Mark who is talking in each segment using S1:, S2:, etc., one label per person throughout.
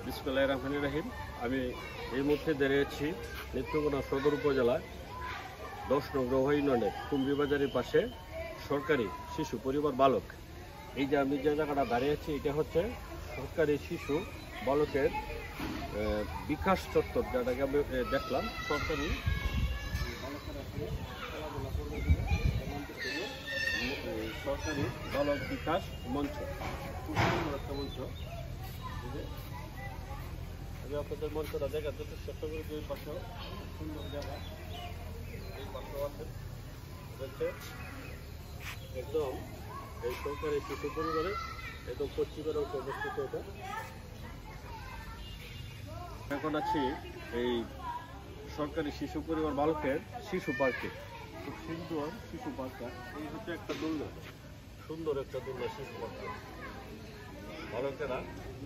S1: বিসমিল্লাহির রহমানির রহিম। আমি এই মুহূর্তে দাঁড়িয়েছি নেত্রকোনা সদর উপজেলায় 10 নং রৌহা ইউনিয়নের কুম্বিবাজারের পাশে সরকারি শিশু পরিবার বালক। এই যে আমি যে জায়গাটা দাঁড়িয়েছি এটা হচ্ছে সরকারি শিশু বালকের বিকাশ চত্বর, যেটাকে আমি দেখলাম সরকারি সরকারি বালক বিকাশ মঞ্চ, খুব সুন্দর একটা মঞ্চ। আমি আপনাদের মঞ্চটা দেখাতে চেষ্টা করি যে পাশে সুন্দর জায়গা, এই পাশেও আছে একদম এই সরকারি শিশু পরিবারে একদম পশ্চিমের অংশে অবস্থিত। এটা এখন আছি এই সরকারি শিশু পরিবার বালকের শিশু পার্কে। খুব সুন্দর শিশু পার্কটা, এই হচ্ছে একটা দোলনা, সুন্দর একটা দোলনা শিশু পার্ক। বালকেরা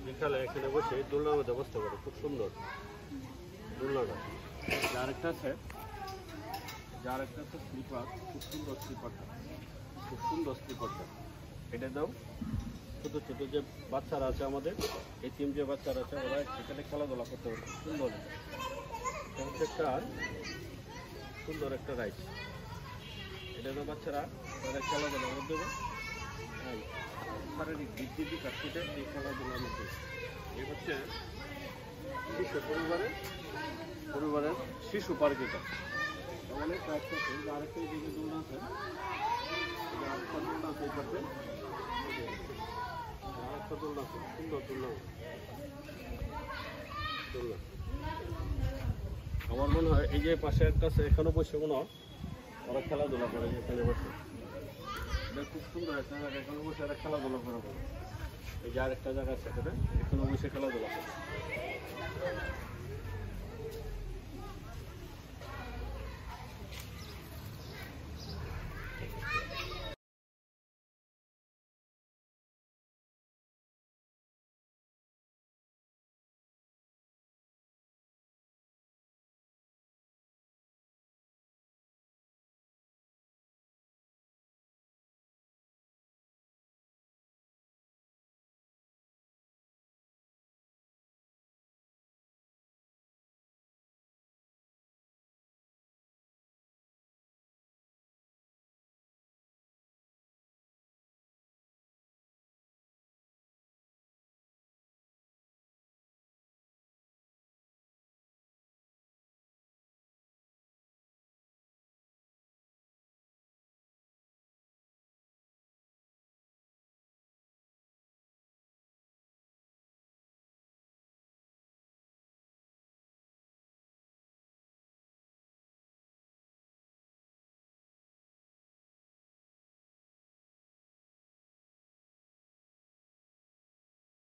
S1: বিকালে এখানে বসে দোলনার মধ্যে বসতে পারে, খুব সুন্দর দোলনাটা। আরেকটা আছে স্লিপার, খুব সুন্দর স্লিপারটা, খুব সুন্দর স্লিপারটা। এটা দাও, ছোটো ছোটো যে বাচ্চারা আছে আমাদের, এই টিম যে বাচ্চারা আছে ওরা এখানে খেলাধুলা করতে পারে, খুব সুন্দর। এটা হচ্ছে একটা সুন্দর একটা রাইড। এটা তো বাচ্চারা তারা খেলাধুলা করতে দেবে, শারীরিক বৃদ্ধি বিকাশ থেকে এই খেলাধুলার মধ্যে। এই হচ্ছে শিশু পরিবারের শিশু পার্ক। এটা মানে আরেকটা দিকে দোলনা আছে, আরেকটা দোলনা আছে, এই পাশে আরেকটা দোলনা আছে, সুন্দর দোলনা। আমার মনে হয় এই যে পাশে একটা আছে, এখানে বসে মনে হয় ওরা খেলাধুলা করে, এখানে বসে। এটা খুব সুন্দর একটা জায়গা, এখানে বসে এরা খেলাধুলা করা করে। এই যে আরেকটা জায়গা আছে এখানে, এখানে বসে খেলাধুলা করে।